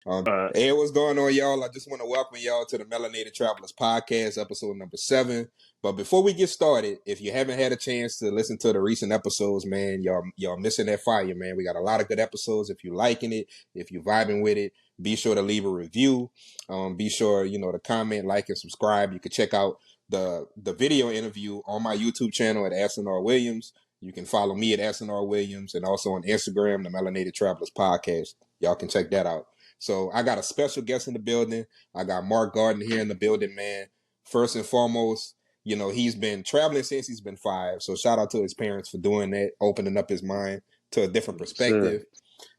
Uh, Hey, what's going on, y'all? I just want to welcome y'all to the Melanated Travelers Podcast, episode number 7. But before we get started, if you haven't had a chance to listen to the recent episodes, man, y'all missing that fire, man. We got a lot of good episodes. If you're liking it, if you're vibing with it, be sure to leave a review. Be sure, to comment, like, and subscribe. You can check out the video interview on my YouTube channel at Aston R. Williams. You can follow me at Aston R. Williams and also on Instagram, the Melanated Travelers Podcast. Y'all can check that out. So I got a special guest in the building. I got Mark Garden here in the building, man. First and foremost, he's been traveling since he's been 5. So shout out to his parents for doing that, opening up his mind to a different perspective.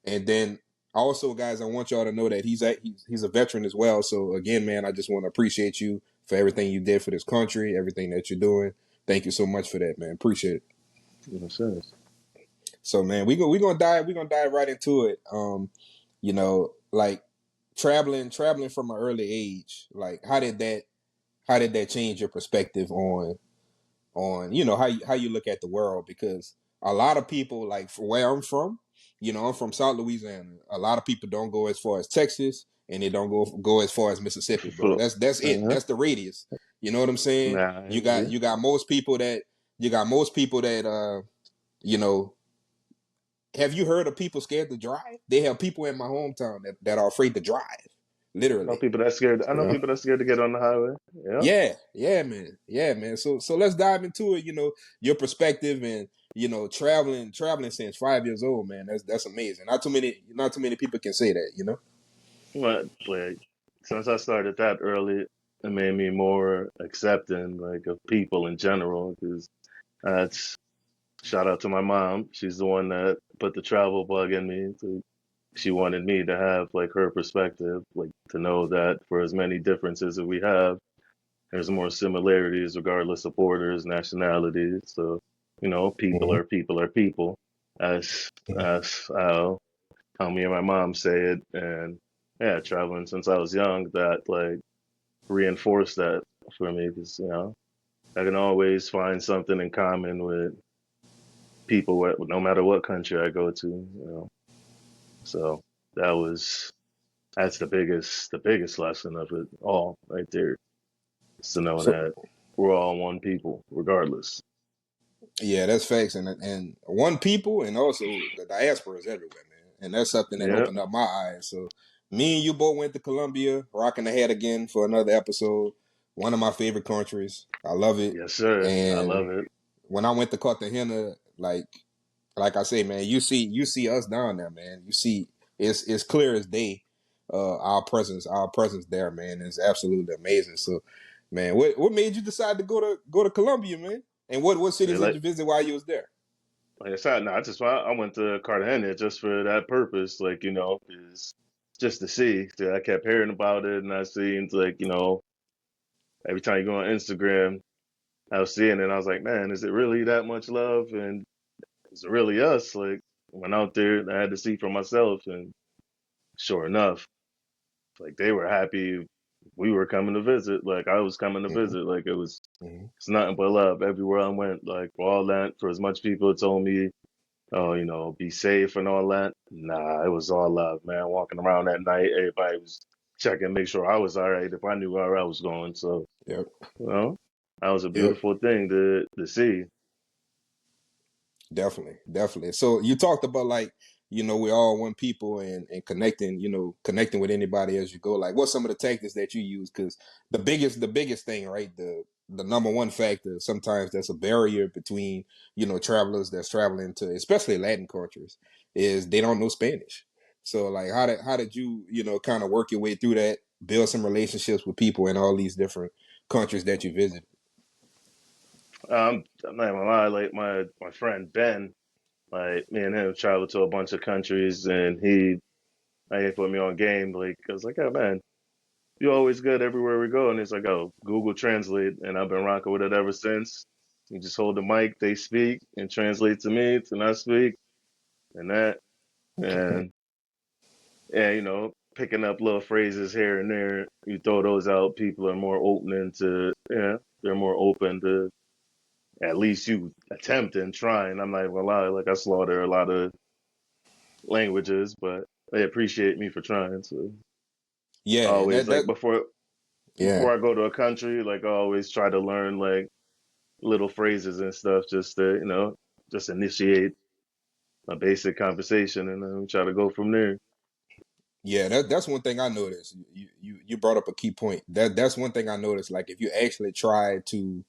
And then also, guys, I want y'all to know that he's a veteran as well. So again, man, I just want to appreciate you for everything you did for this country, everything that you're doing. Thank you so much for that, man. Appreciate it. yes, sir. So, man, we're gonna dive right into it. Like traveling from an early age, like how did that change your perspective on how you look at the world? Because a lot of people, like for where I'm from, I'm from South Louisiana. A lot of people don't go as far as Texas, and they don't go as far as Mississippi, bro. That's it. That's the radius. You know what I'm saying? Nah, You got most people that you know have you heard of people scared to drive? They have people in my hometown that are afraid to drive. I know Literally. people that scared. I know people that scared to get on the highway. Yeah, man. Yeah, man. So let's dive into it, your perspective and traveling since 5 years old, man. That's amazing. Not too many people can say that. But since I started that early, it made me more accepting, like, of people in general. Because that's shout out to my mom. She's the one that put the travel bug in me. She wanted me to have, like, her perspective, like, to know that for as many differences as we have, there's more similarities regardless of borders, nationalities. So, people Mm-hmm. are people are people. As how me and my mom say it. And yeah, traveling since I was young, that, like, reinforced that for me, because I can always find something in common with people, no matter what country I go to. So that was that's the biggest lesson of it all right there. Is to know So that we're all one people, regardless. yeah, that's facts, and one people, and also the diaspora is everywhere, man. And that's something that Yeah, opened up my eyes. So me and you both went to Colombia, rocking the hat again for another episode. One of my favorite countries. I love it. yes, sir. I And love it. when I went to Cartagena, like I say, man, you see us down there, man. You see it's clear as day. Our presence there, man, is absolutely amazing. So, man, what made you decide to go to Colombia, man? And what Yeah, cities did you visit while you was there? like I said, no, I went to Cartagena just for that purpose, like, is just to see. So I kept hearing about it, and I seen, like, every time you go on Instagram, I was seeing it, and I was like, man, is it really that much love? And is it really us? Like, went out there, and I had to see for myself, and sure enough, like, they were happy we were coming to visit. Like, I was coming to Mm-hmm, visit. Like, mm-hmm. it's nothing but love everywhere I went. Like, for all that, for as much people told me, oh, be safe and all that. Nah, it was all love, man. Walking around that night, everybody was checking, make sure I was all right if I knew where I was going. So, Yep, you know, that was a yep. beautiful thing to see. Definitely. So you talked about we're all one people and connecting, connecting with anybody as you go. Like, what's some of the tactics that you use? Because the biggest thing, right? The number one factor sometimes that's a barrier between travelers that's traveling to especially Latin cultures is they don't know Spanish. So like, how did you kind of work your way through that, build some relationships with people in all these different countries that you visit? I'm not gonna lie, like, my friend Ben, like, me and him traveled to a bunch of countries, and he put me on game. Like, I was like, oh man, you always good everywhere we go. And he's like, oh, Google Translate, and I've been rocking with it ever since. You just hold the mic, they speak, and translate to me, and I speak, and that, and yeah, picking up little phrases here and there. You throw those out, people are more open they're more open to at least you attempting, trying. I'm not even gonna lie, like, I slaughter a lot of languages, but they appreciate me for trying. So I Yeah, and always like that yeah. before I go to a country, like I always try to learn like little phrases and stuff just to, just initiate a basic conversation and then try to go from there. Yeah, that's one thing I noticed. You brought up a key point. That's one thing I noticed. Like if you actually try to,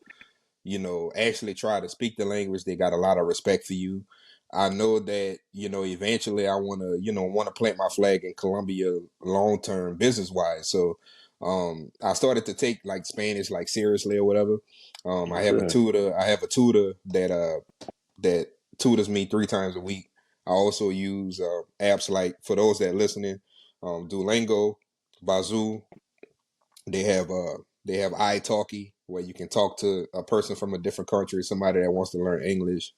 actually try to speak the language, they got a lot of respect for you. I know that, eventually I want to plant my flag in Colombia long term business wise. So I started to take like Spanish like seriously or whatever. I have a Okay. tutor. I have a tutor that tutors me 3 times a week. I also use apps like, for those that listening, Duolingo, Bazoo. They have iTalki, where you can talk to a person from a different country, somebody that wants to learn English.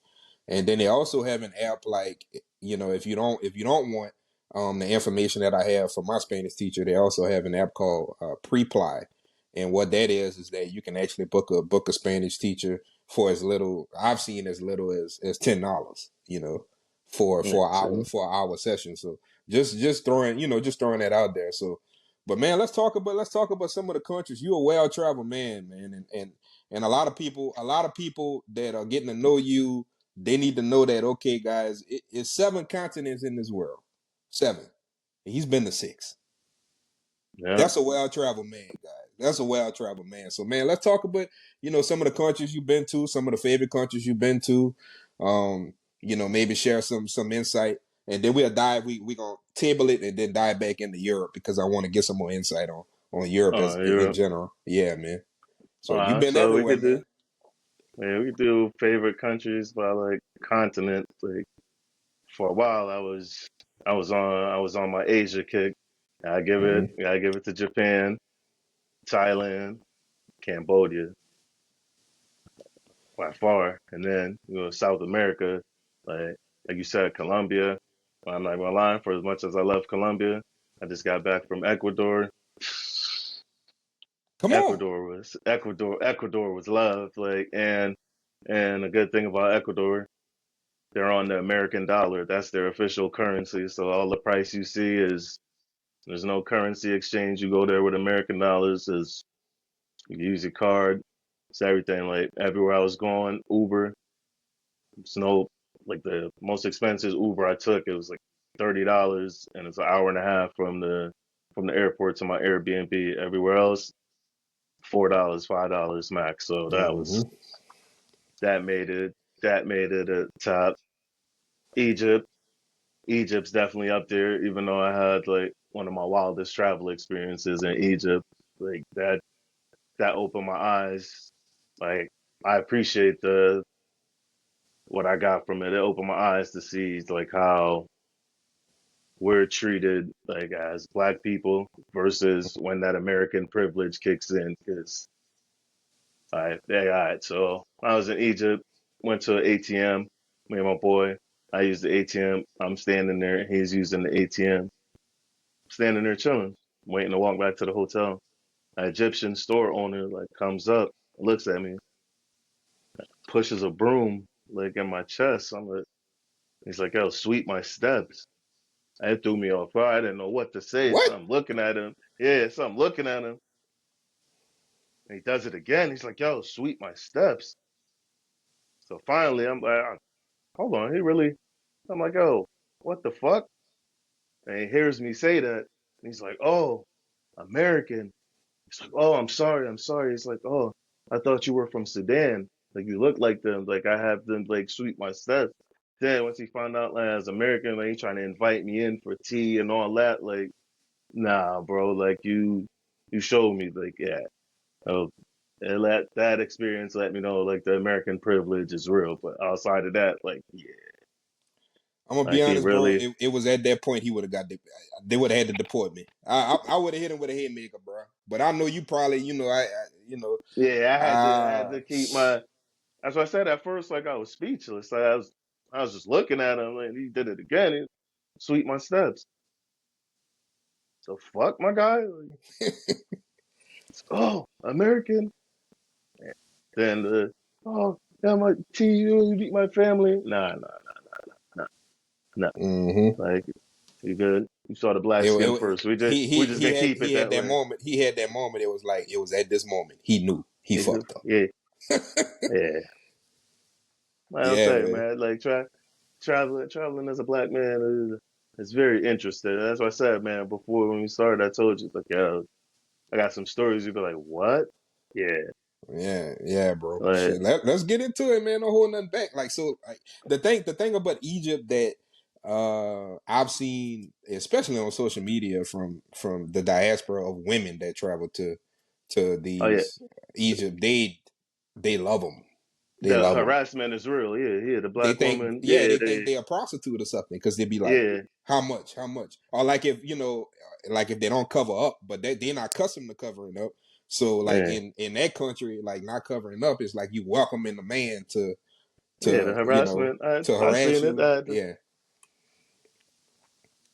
And then they also have an app like, if you don't want the information that I have for my Spanish teacher, they also have an app called Preply. And what that is that you can actually book a Spanish teacher for I've seen as little as $10, Yeah, see? for an hour session. So just throwing that out there. So, but man, let's talk about some of the countries. You're a well traveled man, and a lot of people that are getting to know you, they need to know that, okay, guys, it's 7 continents in this world. 7. He's been to 6. Yeah. That's a well-traveled man, guys. That's a well-traveled man. So, man, let's talk about, some of the countries you've been to, some of the favorite countries you've been to. Maybe share some insight. And then we gonna table it and then dive back into Europe, because I want to get some more insight on Europe as in Europe. general. Yeah, man. So you've been So we everywhere, could do, man. yeah, we could do favorite countries by like continent. Like for a while, I was on my Asia kick. Mm-hmm. I give it to Japan, Thailand, Cambodia by far, and then South America, like like you said, Colombia. I'm not gonna lie, for as much as I love Colombia, I just got back from Ecuador. Come on. Ecuador was love, like, and a good thing about Ecuador, they're on the American dollar. That's their official currency. So all the price you see is there's no currency exchange. You go there with American dollars, is you use your card. It's everything. Like everywhere I was going, Uber, it's no like the most expensive Uber I took, it was like $30 and it's an hour and a half from the airport to my Airbnb. Everywhere else, $4, $5 max. So Mm-hmm. that made it that made it a top. Egypt. Egypt's definitely up there, even though I had like one of my wildest travel experiences in Egypt. Like that opened my eyes. Like I appreciate the what I got from it. It opened my eyes to see like how we're treated like as black people versus when that American privilege kicks in. Because all right. So I was in Egypt, went to an ATM. Me and my boy, I used the ATM. I'm standing there, he's using the ATM. Standing there chilling, waiting to walk back to the hotel. An Egyptian store owner like comes up, looks at me, pushes a broom like in my chest. He's like, "Yo, sweep my steps." That threw me off guard. I didn't know what to say, What? so I'm looking at him. Yeah, so I'm looking at him. And he does it again. He's like, "Yo, sweep my steps." So finally, I'm like, "Hold on, he really?" I'm like, "Yo, what the fuck?" And he hears me say that. And he's like, "Oh, American." He's like, "Oh, I'm sorry, I'm sorry." He's like, "Oh, I thought you were from Sudan. Like you look like them. Like I have them like sweep my steps." Then once he found out like, as American, like he trying to invite me in for tea and all that. Like, nah, bro. Like you showed me. Like, yeah. Oh, that experience let me know like the American privilege is real. But outside of that, like, yeah, I'm gonna be like he honest, bro. really, It was at that point he would have they would have had to deport me. I would have hit him with a haymaker, bro. But I know you probably, yeah. I had to uh, keep my. That's what I said at first. Like I was speechless. Like, I was just looking at him. Like he did it again. He sweep my steps. So fuck my guy. Like, oh, American. Then oh, yeah, my tea, you beat my family. Nah, nah, nah. hmm Like You good? You saw the black skin first. We just gonna keep it he had that that way. moment. He had that moment. It was like it was at this moment he knew he fucked up. Yeah, yeah. Like I'm Yeah, saying, man. man, like traveling as a black man is very interesting. That's why I said, man, before when we started, I told you, like, yo, I got some stories. You'd be like, what? Yeah, Yeah, bro. like, Shit, let's get into it, man. Don't hold nothing back. Like, so, like, the thing about Egypt that I've seen, especially on social media, from the diaspora of women that travel to oh yeah, these Egypt, they love them. They the love them. harassment is real. Yeah, yeah, the They black think, woman. yeah, Yeah, they think they a prostitute or something because they be like, yeah, how much, or like if like if they don't cover up, but they're not accustomed to covering up. So like yeah, in that country, like not covering up is like you welcoming the man yeah. The to harassment. to I harass seen it. you. Yeah,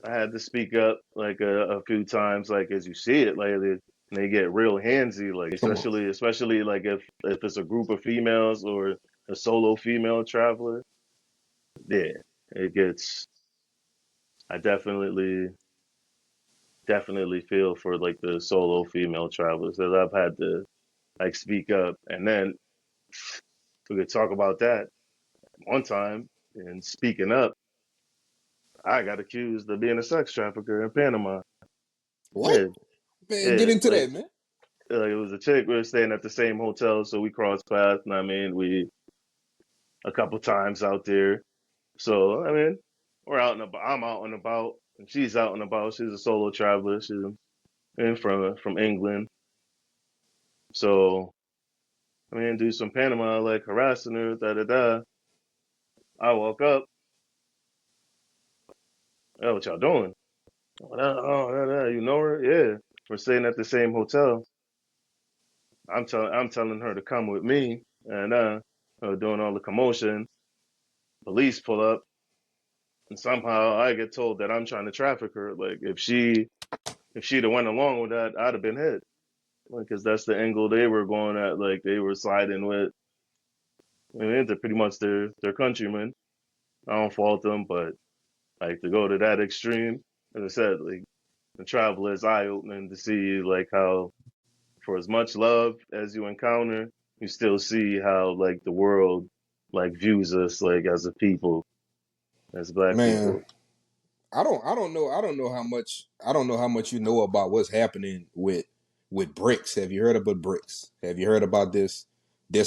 I had to speak up like a few times, like as you see it, like they get real handsy, like come on, especially like if it's a group of females or a solo female traveler. Yeah, it gets. I definitely feel for like the solo female travelers that I've had to like speak up, and then we could talk about that one time. And speaking up, I got accused of being a sex trafficker in Panama. what Yeah, man? Get yeah, into that, man. like it was a chick. We were staying at the same hotel, so we crossed paths. And I mean, we a couple times out there. So I mean, we're out and about. I'm out and about, and she's out and about. She's a solo traveler. She's in from England. So I mean, do some Panama like harassing her. Da da da. I walk up. Oh, what y'all doing? Oh, you know her? Yeah, we're staying at the same hotel. I'm telling her to come with me, and doing all the commotion. Police pull up, and somehow I get told that I'm trying to traffic her. Like if she'd have went along with that, I'd have been hit. Because that's the angle they were going at. Like they were siding with. I mean, they're pretty much their countrymen. I don't fault them, but like to go to that extreme, as I said, like the travel is eye opening to see like how for as much love as you encounter, you still see how like the world like views us like as a people, as black Man, people. I don't know how much you know about what's happening with BRICS. Have you heard about BRICS? Have you heard about this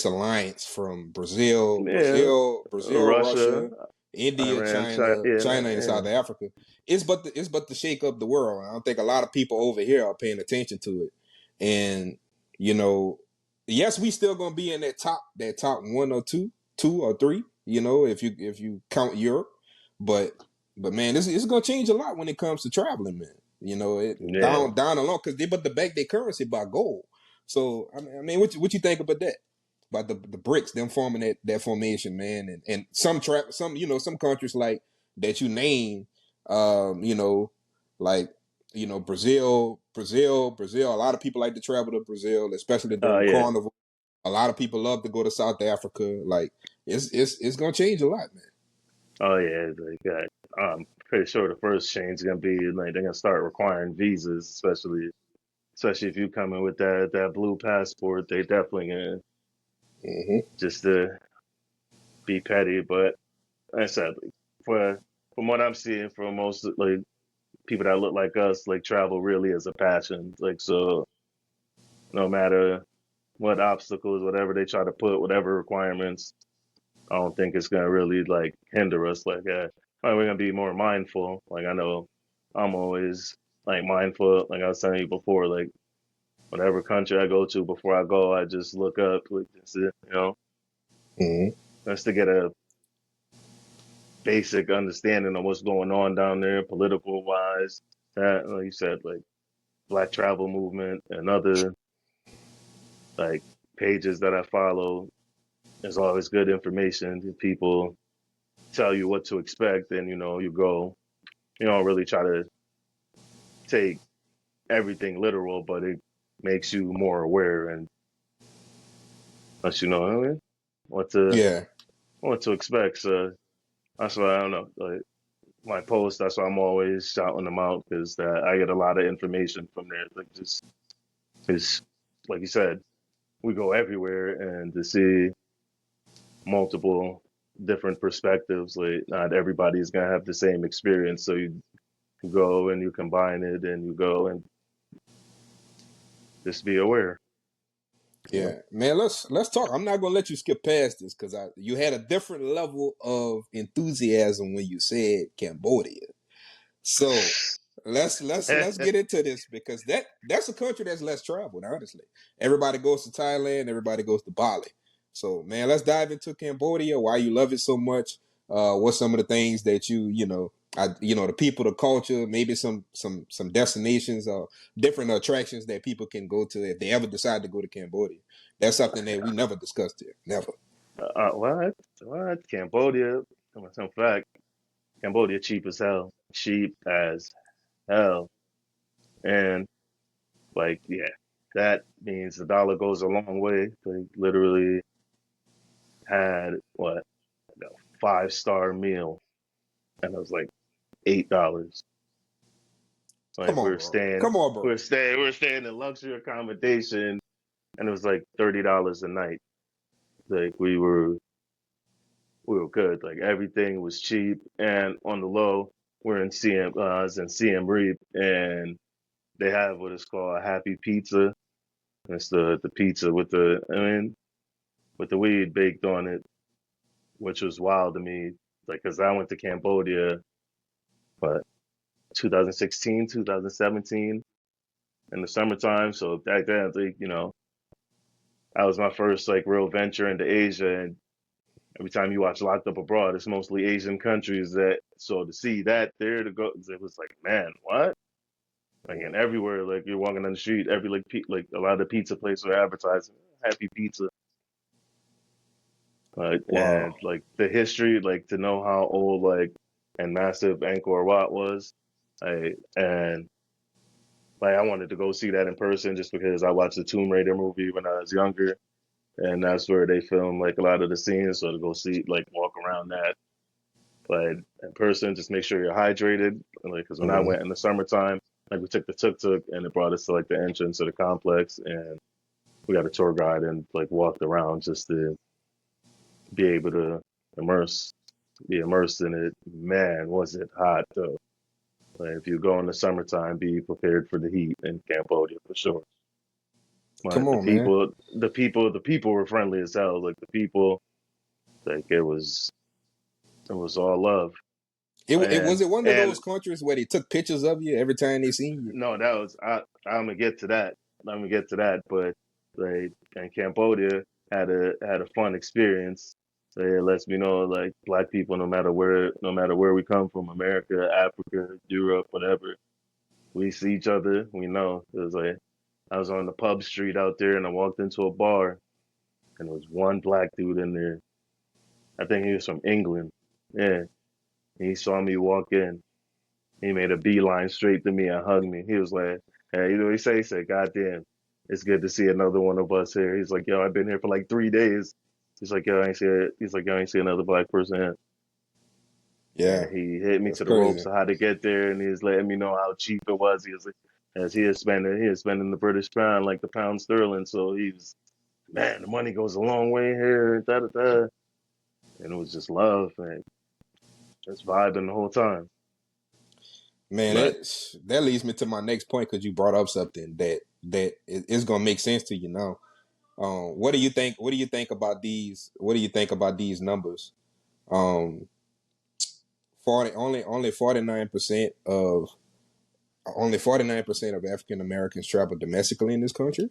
alliance from Yeah, Russia, Russia, India, Iran, China, yeah, China, and yeah. South Africa? It's but to shake up the world. I don't think a lot of people over here are paying attention to it. And you know, yes, we still gonna be in that top one or two or three. If you count Europe, but man, this is gonna change a lot when it comes to traveling, man. It Yeah. down along because they but the back their currency by gold. So I mean, what you think about that? About the BRICS, them forming that formation, man, and some countries like that you name, like Brazil. A lot of people like to travel to Brazil, especially Oh during yeah. Carnival. A lot of people love to go to South Africa. Like it's gonna change a lot, man. Oh yeah. Like I'm pretty sure the first change is gonna be like they're gonna start requiring visas, especially if you come in with that blue passport. They definitely gonna Hmm. just to be petty. But like I said, like, for from what I'm seeing, for most like people that look like us, like travel really is a passion. Like so, no matter what obstacles, whatever they try to put, whatever requirements, I don't think it's gonna really like hinder us. Like, we're gonna be more mindful. Like I know I'm always like mindful. Like I was telling you before, like whatever country I go to, before I go, I just look up, like, just, Hmm. just to get a basic understanding of what's going on down there, political wise. That, like you said, like Black Travel Movement and other like pages that I follow. There's always good information. People tell you what to expect, and you go. You don't really try to take everything literal, but it makes you more aware and lets you know what to Yeah. what to expect. So that's why I don't know. Like my posts. That's why I'm always shouting them out because I get a lot of information from there. Like just because, like you said, we go everywhere, and to see multiple different perspectives, like not everybody's gonna have the same experience. So you go and you combine it, and you go and just be aware. You know? Yeah, man. Let's talk. I'm not gonna let you skip past this because you had a different level of enthusiasm when you said Cambodia. So let's get into this because that's a country that's less traveled. Honestly, everybody goes to Thailand, everybody goes to Bali. So man, let's dive into Cambodia. Why you love it so much? What's some of the things that the people, the culture, maybe some destinations or different attractions that people can go to if they ever decide to go to Cambodia. That's something that we never discussed here. Never. What? What? Cambodia? Some fact. Cambodia cheap as hell. Cheap as hell. And like, yeah, that means the dollar goes a long way. They literally had what, a 5-star meal, and it was like $8. Come Like on, bro. Come on, bro. we were staying in luxury accommodation, and it was like $30 a night. Like we were good. Like everything was cheap and on the low. We're in I was in CM Reap, and they have what is called a happy pizza. It's the pizza with with the weed baked on it, which was wild to me. Like, cause I went to Cambodia, but 2016, 2017 in the summertime. So back then, I think, that was my first like real venture into Asia. And every time you watch Locked Up Abroad, it's mostly Asian countries that, so to see that there to go, it was like, man, what? Like, and everywhere, like you're walking on the street, every like a lot of the pizza places are advertising happy pizza. And Wow. like the history, like to know how old like and massive Angkor Wat was, and like I wanted to go see that in person just because I watched the Tomb Raider movie when I was younger, and that's where they filmed like a lot of the scenes. So to go see, like walk around that, but in person, just make sure you're hydrated. Like, because when I Mhm. went in the summertime, like we took the tuk tuk and it brought us to like the entrance of the complex, and we got a tour guide and like walked around just to be able to immerse, be immersed in it. Man, was it hot though. Like, if you go in the summertime, be prepared for the heat in Cambodia for sure. Come But on, man. the people were friendly as hell. Like the people, like it was all love. It And was it one of and those countries where they took pictures of you every time they seen you. no, that was I'm gonna get to that. I'm gonna get to that. But like in Cambodia had a fun experience. So it lets me know like black people, no matter where we come from, America, Africa, Europe, whatever, we see each other. We know. It was like I was on the pub street out there, and I walked into a bar, and there was one black dude in there. I think he was from England. Yeah, he saw me walk in. He made a beeline straight to me and hugged me. He was like, "Hey, you know what he say? He said, God damn, it's good to see another one of us here." He's like, "Yo, I've been here for like 3 days." He's like, "Yo, I ain't see it." He's like, "Yo, I ain't see another black person yet." Yeah, And he hit me that's to the ropes crazy. of how to get there, and he was letting me know how cheap it was. He was like, as he is spending the British pound like the pound sterling. So he's, man, the money goes a long way here, da da da. And it was just love, and just vibing the whole time. Man, But that leads me to my next point because you brought up something that is gonna make sense to you now. What do you think? What do you think about these? What do you think about these numbers? Um, 40 only 49% of only 49% of African Americans travel domestically in this country,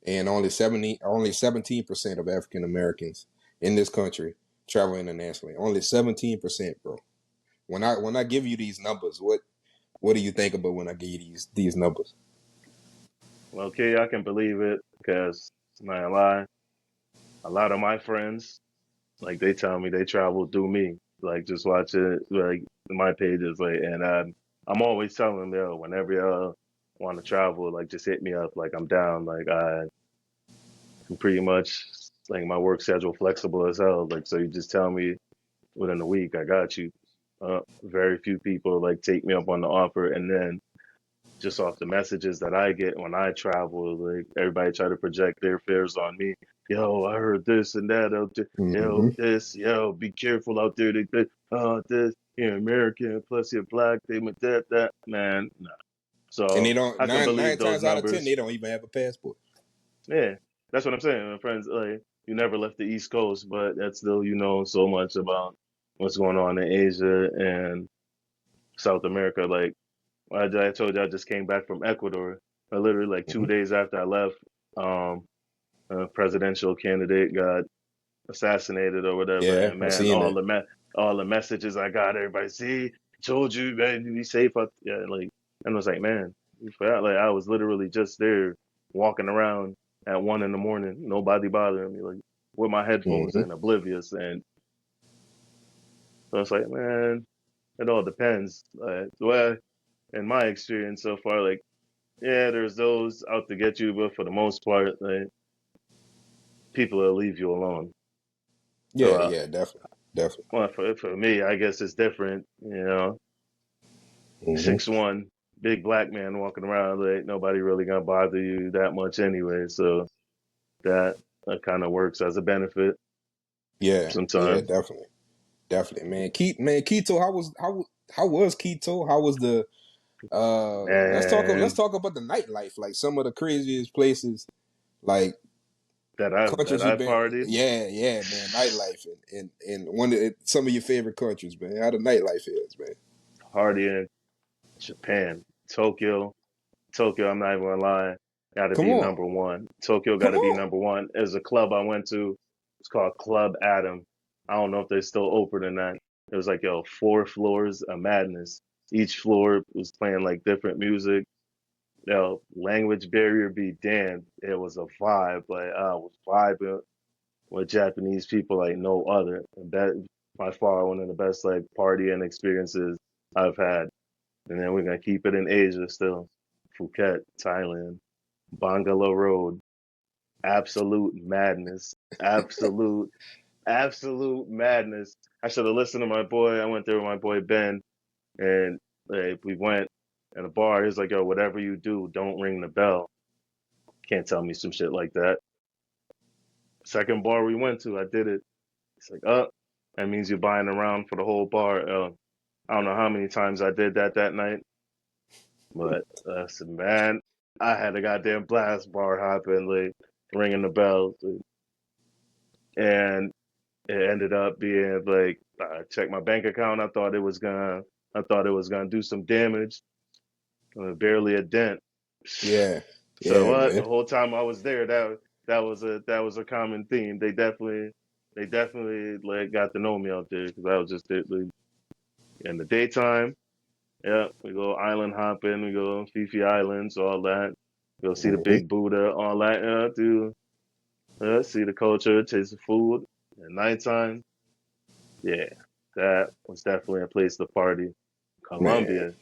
and only 17% of African Americans in this country travel internationally. Only 17%, bro. When I give you these numbers, what do you think about when I give you these numbers? okay, I can believe it because, man, lie, a lot of my friends, like they tell me they travel through me. Like just watch it, like my pages, like, and I'm always telling them, yo, whenever y'all want to travel, like just hit me up. Like I'm down. Like I'm pretty much like my work schedule flexible as hell. Like so, you just tell me within a week, I got you. Very few people like take me up on the offer, and then just off the messages that I get when I travel, like everybody try to project their fears on me. Yo, I heard this and that out there. Yo, Mm-hmm. this. Yo, be careful out there. This. You're American, plus you're black. They with that. Man, nah. And they So don't I can nine believe those times out of 10 numbers. they don't even have a passport. Yeah, that's what I'm saying. My friends, like, you never left the East Coast, but that's still, so much about what's going on in Asia and South America. Like, I told you, I just came back from Ecuador. I literally, like, Mm-hmm. 2 days after I left, um, a presidential candidate got assassinated or whatever. Yeah, And I man, seen that. all the messages I got, everybody, see, told you, man, you be safe out. Yeah, like, and I was like, man, you forgot, like, I was literally just there walking around at 1 in the morning, nobody bothering me, like, with my headphones Mm-hmm. in, oblivious. And so it's like, man, it all depends. Well, in my experience so far, like, yeah, there's those out to get you, but for the most part, like, people will leave you alone. So, Yeah, yeah, definitely. Definitely. well, for me, I guess it's different. Mm-hmm. 6'1", big black man walking around, like nobody really gonna bother you that much anyway. So that kind of works as a benefit Yeah, yeah, sometimes. definitely. Definitely, man. Quito, how was Quito? How was the let's Man, talk about the nightlife, like some of the craziest places, like that countries I you've been. partied, Yeah, yeah, man. Nightlife and some of your favorite countries, man. How the nightlife is, man. partying, Japan, Tokyo, Tokyo. I'm not even gonna lie, got to Come be on. number one. Tokyo got Come to be on. number one. There's a club I went to. It's called Club Adam. I don't know if they're still open or not. It was like, yo, 4 floors of madness. Each floor was playing like different music. Language barrier be damned. It was a vibe. Like I was vibing with Japanese people like no other. And that by far one of the best like partying experiences I've had. And then we're gonna keep it in Asia still. Phuket, Thailand, Bangala Road. Absolute madness. Absolute madness. I should have listened to my boy. I went there with my boy Ben, and like, we went in a bar. He's like, yo, whatever you do, don't ring the bell. Can't tell me some shit like that. Second bar we went to, I did it. It's like, that means you're buying around for the whole bar. I don't know how many times I did that night, but man, I had a goddamn blast bar hopping, like ringing the bells, and it ended up being like I checked my bank account. I thought it was gonna do some damage. Barely a dent. Yeah. So Yeah, what? The man. whole time I was there, that was a common theme. They definitely like got to know me out there because I was just there, like, in the daytime. Yeah, we go island hopping, we go Fifi Islands, all that. Go see the Mm-hmm. big Buddha, all that. See the culture, taste the food. At nighttime, yeah, that was definitely a place to party. Man. Colombia,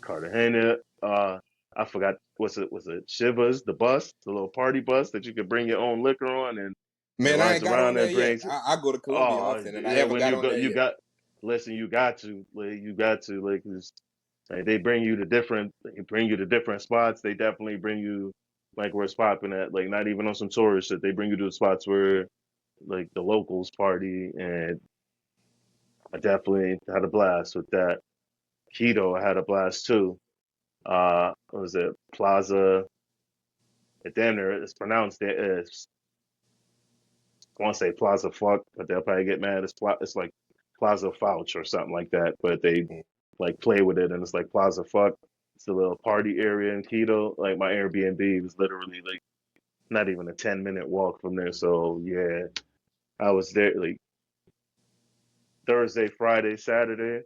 Cartagena. I forgot was it Shivas, the bus, the little party bus that you could bring your own liquor on and it Man, I runs ain't got on around there and yet. brings. I go to Colombia Oh often and I yeah, haven't when got you on go, there yet. listen, you got to like, like they bring you to different spots. They definitely bring you like where it's popping at, like not even on some tourist shit. They bring you to the spots where like the locals party, and I definitely had a blast with that. Quito, I had a blast too. What was it Plaza? Damn near it's pronounced it as I want to say Plaza Fuck, but they'll probably get mad. It's like Plaza Fouch or something like that, but they like play with it and it's like Plaza Fuck. It's a little party area in Quito. Like my Airbnb was literally like not even a 10-minute walk from there. So yeah, I was there like Thursday, Friday, Saturday.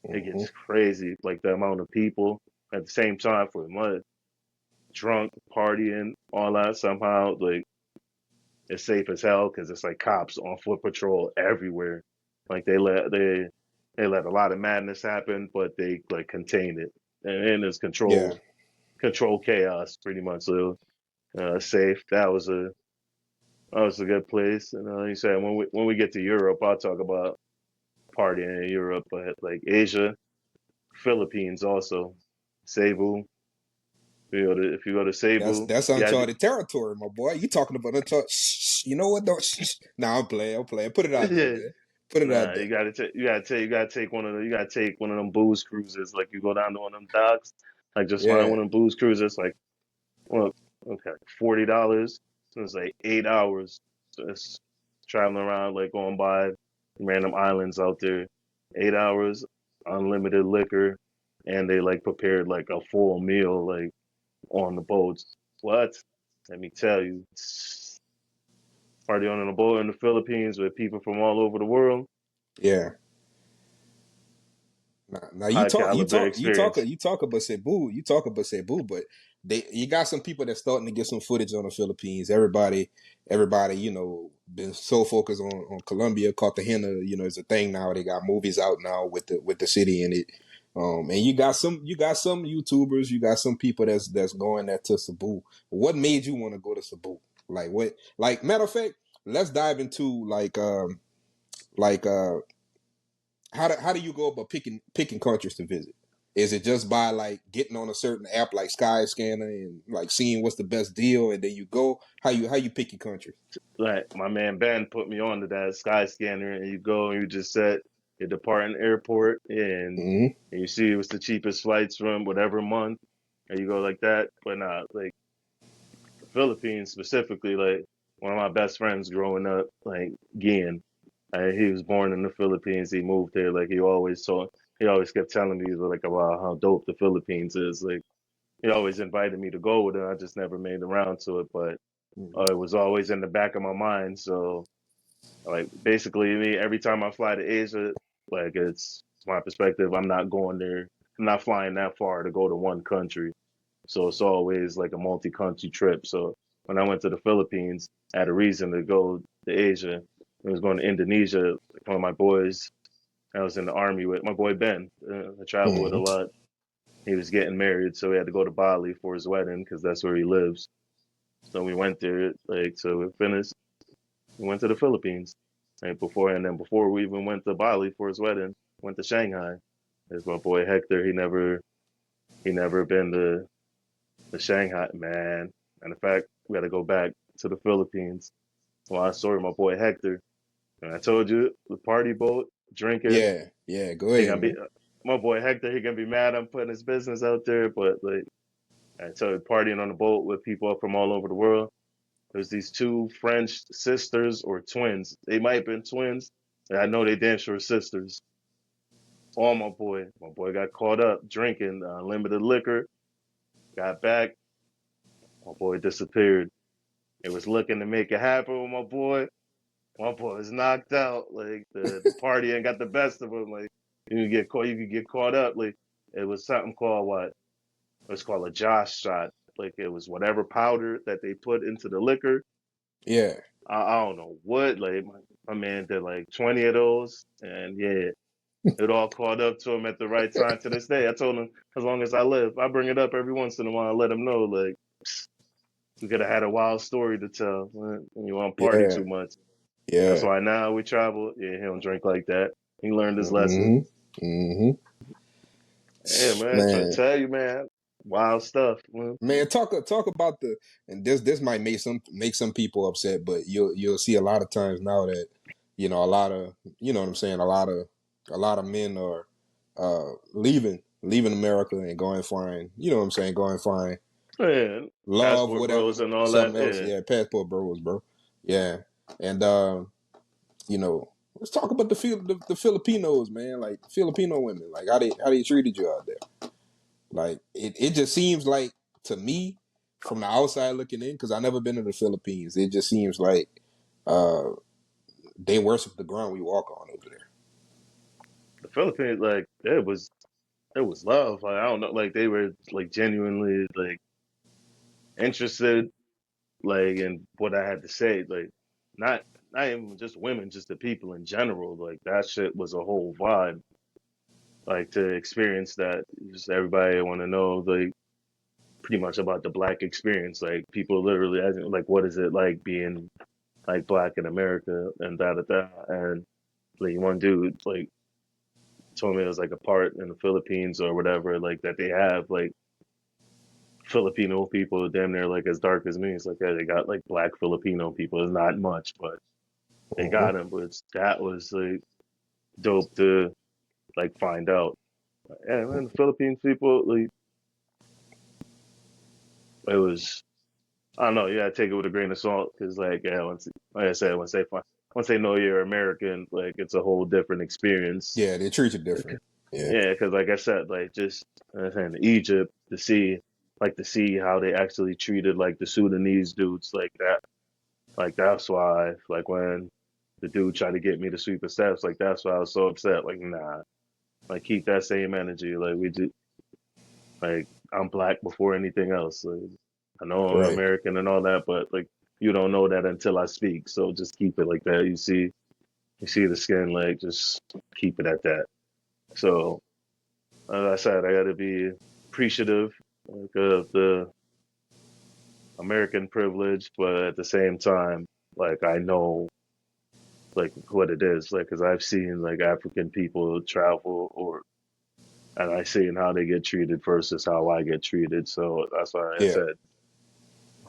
It Mm-hmm. gets crazy, like the amount of people at the same time for a month, drunk, partying, all that somehow. Like it's safe as hell because it's like cops on foot patrol everywhere. Like they let a lot of madness happen, but they like contain it, and it's Yeah. control chaos pretty much. So safe. That was a good place. And you said when we get to Europe, I'll talk about partying in Europe, but like Asia, Philippines also, Cebu. If you go to Cebu, That's yeah, uncharted territory, my boy. You talking about uncharted? Shh, you know what? Don't. Shh. Nah, I'm playing. I'm playing. Put it out there, yeah. man. Put it out Nah, there. you gotta take you gotta take one of them booze cruises. Like you go down to one of them docks, like just find Yeah, one of them booze cruises. Like, well, okay, $40. So it's like 8 hours. So it's traveling around, like going by random islands out there. 8 hours, unlimited liquor, and they like prepared like a full meal like on the boats. What? Let me tell you, party on a boat in the Philippines with people from all over the world. yeah. Now High caliber experience. you talk about Cebu, but you got some people that's starting to get some footage on the Philippines. Everybody, been so focused on Colombia, Cartagena. It's a thing now. They got movies out now with the city in it. And you got some YouTubers, you got some people that's going there to Cebu. What made you want to go to Cebu? Like what? Like matter of fact, let's dive into like how do you go about picking countries to visit? Is it just by like getting on a certain app like Skyscanner and like seeing what's the best deal and then you go? How you pick your countries? Like my man Ben put me on to that sky scanner, and you go and you just set your departing airport, Mm-hmm. and you see what's the cheapest flights from whatever month, and you go like that. But nah, like the Philippines specifically, like one of my best friends growing up, like Gian, he was born in the Philippines. He moved here. Like he always kept telling me like about how dope the Philippines is. Like he always invited me to go with him. I just never made around to it, but Mm-hmm. it was always in the back of my mind. So like basically, me every time I fly to Asia, like it's my perspective. I'm not going there. I'm not flying that far to go to one country. So it's always like a multi-country trip. So when I went to the Philippines, I had a reason to go to Asia. I was going to Indonesia. Like one of my boys, I was in the army with my boy Ben. I travel with a Mm-hmm. lot. He was getting married, so we had to go to Bali for his wedding because that's where he lives. So we went there. Like so, we finished. We went to the Philippines. And before we even went to Bali for his wedding, went to Shanghai. There's my boy Hector. He never been to Shanghai, man. And in fact, we got to go back to the Philippines. Well, I saw my boy Hector, and I told you the party boat drinking. Yeah, yeah. Go He ahead, gonna be man. my boy Hector. He gonna be mad I'm putting his business out there, but like I told you, partying on the boat with people from all over the world. There's these two French sisters or twins. They might have been twins. And I know they damn sure sisters. Oh my boy. My boy got caught up drinking unlimited liquor. Got back. My boy disappeared. It was looking to make it happen with my boy. My boy was knocked out. Like the party ain't got the best of him. Like you could get caught up. Like it was something called what? It was called a Josh shot. Like it was whatever powder that they put into the liquor. Yeah, I don't know what. Like my man did like 20 of those, and yeah, it all caught up to him at the right time. To this day, I told him as long as I live, I bring it up every once in a while. Let him know like we could have had a wild story to tell when you want to party yeah, too much. That's yeah. why now we travel. Yeah, he don't drink like that. He learned his lesson. Mm-hmm. Mm-hmm. Yeah, man, trying to Man, tell you, man, wild stuff. Man. man, talk about the and this might make some people upset, but you'll see a lot of times now that a lot of what I'm saying, a lot of men are leaving America and going find what I'm saying, going find Man, love, passport bros whatever, and all that. something else. Yeah, Yeah, passport bros, bro. Yeah, and let's talk about the Filipinos, man. Like Filipino women, like how they treated you out there. Like it just seems like to me from the outside looking in, because I never been to the Philippines. It just seems like uh they worship the ground we walk on over there. the Philippines, like it was love. Like I don't know, like they were like genuinely like interested, like in what I had to say. Like not not even just women, just the people in general. Like that shit was a whole vibe. Like to experience that, just everybody want to know like pretty much about the black experience. Like people literally asking like, what is it like being like black in America and da da da. And like one dude like told me it was like a part in the Philippines or whatever, like that they have like Filipino people damn near like as dark as me. It's like, yeah, they got like black Filipino people. It's not much, but they Mm-hmm. got them. But that was like dope to like find out. Yeah, man, the Philippines people, like it was. I don't know. You gotta take it with a grain of salt because, like, yeah, like I said, once they know you're American, like it's a whole different experience. Yeah, they treat you different. Yeah. Yeah, because like I said, like just in Egypt to see how they actually treated like the Sudanese dudes, like that. Like that's why, like when the dude tried to get me to sweep the steps, like that's why I was so upset. Like, nah, like keep that same energy. Like we do, like I'm black before anything else. Like, I know I'm Right. American and all that, but like you don't know that until I speak. So just keep it like that. You see the skin, like just keep it at that. So as I said, I got to be appreciative like, of the American privilege, but at the same time, like I know like what it is, like because I've seen like African people travel or and I seen how they get treated versus how I get treated. So that's why I Yeah. said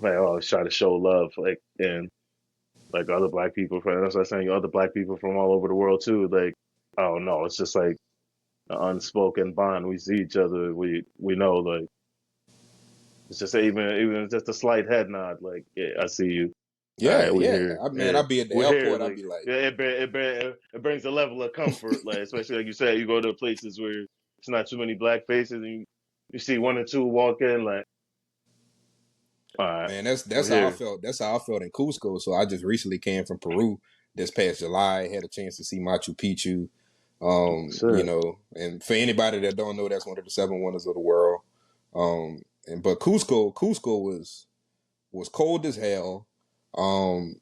like I always try to show love, like and like other black people from that's what I'm saying, other black people from all over the world too. Like I don't know, it's just like an unspoken bond. We see each other, we know like it's just even just a slight head nod, like yeah, I see you. All Yeah, right, we yeah. here. Man, Yeah, I'll be at the we're here. airport. I'll Like be like, yeah, it brings a level of comfort. Like especially like you said, you go to places where it's not too many black faces, and you see one or two walk in. Like all right, man, we're that's how I here. felt. That's how I felt in Cusco. So I just recently came from Peru this past July. Had a chance to see Machu Picchu. You Sure. know, and for anybody that don't know, that's one of the seven wonders of the world. But Cusco was cold as hell. Um,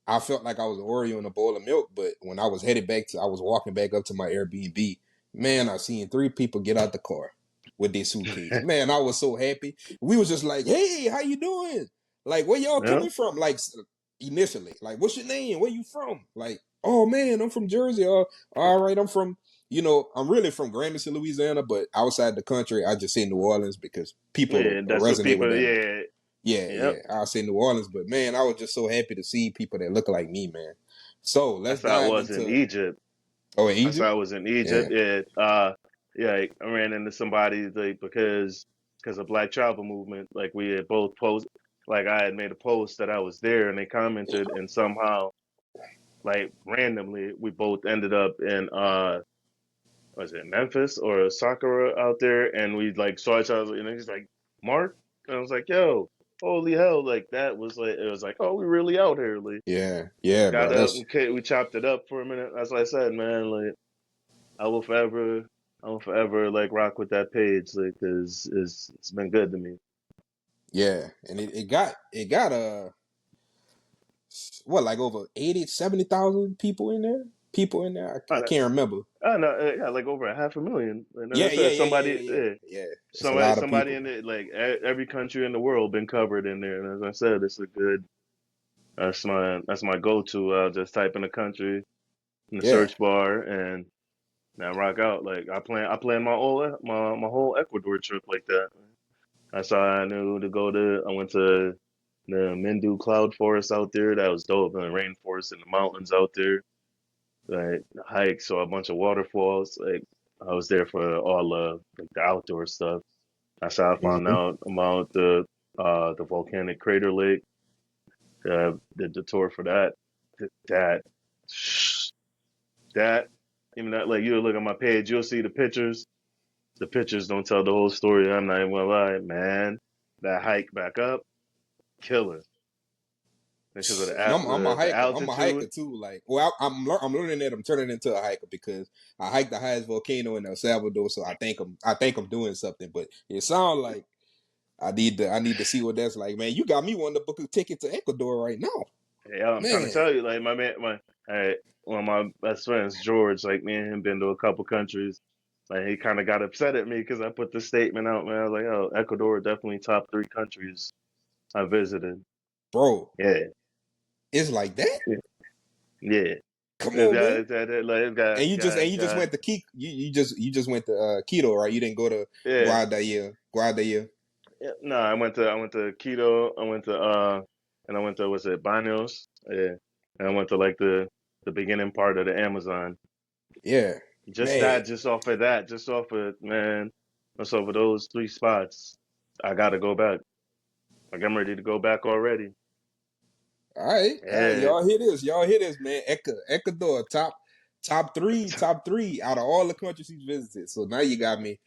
I felt like I was an Oreo in a bowl of milk, but when I was I was walking back up to my Airbnb, man, I seen three people get out the car with their suitcase. Man, I was so happy. We was just like, hey, how you doing? Like, where y'all Yeah. coming from? Like, initially, like, what's your name? Where you from? Like, oh man, I'm from Jersey. All right, I'm really from Gramercy, Louisiana, but outside the country, I just say New Orleans because people Yeah, that's what resonate with people. that name. Yeah. Yeah, Yep. yeah. I'll say New Orleans, but man, I was just so happy to see people that look like me, man. So let's That's how it dive was in into Egypt. in That's how Egypt. it was in Yeah. Egypt. Yeah. Yeah. Like, I ran into somebody like because of Black Travel Movement. Like we had both post. Like I had made a post that I was there, and they commented, and somehow like randomly we both ended up in was it Memphis or Sakura out there, and we like saw each other, and he's like Mark, and I was like, yo, holy hell, like that was like it was like, oh, we really out here, like Yeah, yeah, got bro. up, That's we chopped it up for a minute. That's what I said, man. Like I will forever, I will forever like rock with that page, like cause it's been good to me. yeah, and it got what, like over 80, 70,000 people in there. People in there. I can't remember. I don't know, it got like over a half a million. And as I Yeah, yeah, said, yeah, yeah, yeah, yeah, yeah. It's a lot of somebody people. in it, like every country in the world been covered in there. And as I said, it's a good. That's my go-to. I'll just type in a country in the Yeah, search bar and now rock out. Like I plan my whole Ecuador trip like that. That's how I knew to go to. I went to the Mindu Cloud Forest out there. That was dope. And the rainforest and the mountains out there. Like hike, saw a bunch of waterfalls. Like I was there for all like the outdoor stuff. That's how I found hmm, out about the volcanic crater lake. Did the tour for that. That that even that like you'll look at my page, you'll see the pictures. The pictures don't tell the whole story. I'm not even gonna lie, man. That hike back up, killer. Because of and I'm a the hiker. I'm a hiker altitude. too. Like, well, I'm learning that I'm turning into a hiker because I hiked the highest volcano in El Salvador, so I think I'm doing something. But it sounds like I need to see what that's like, man. You got me wanting to book a ticket to Ecuador right now, Yeah, I'm trying to man. tell you, like my man, one of my best friends, George, like me and him been to a couple countries. Like he kind of got upset at me because I put this statement out, man. I was like, oh, Ecuador definitely top three countries I visited. Bro, Yeah, it's like that. yeah, yeah. Come on, man. Got, And you just got, went to you just went to Quito, right? You didn't go to yeah. Guadalajara. Yeah, no, I went to Quito. I went to and I went to was it Banos? Yeah, and I went to like the beginning part of the Amazon. Yeah, Just man. that, just off of man, just off of those three spots. I gotta go back. Like I'm ready to go back already. All right, Yeah, y'all hear this, man. Ecuador, top three out of all the countries he's visited. So now you got me,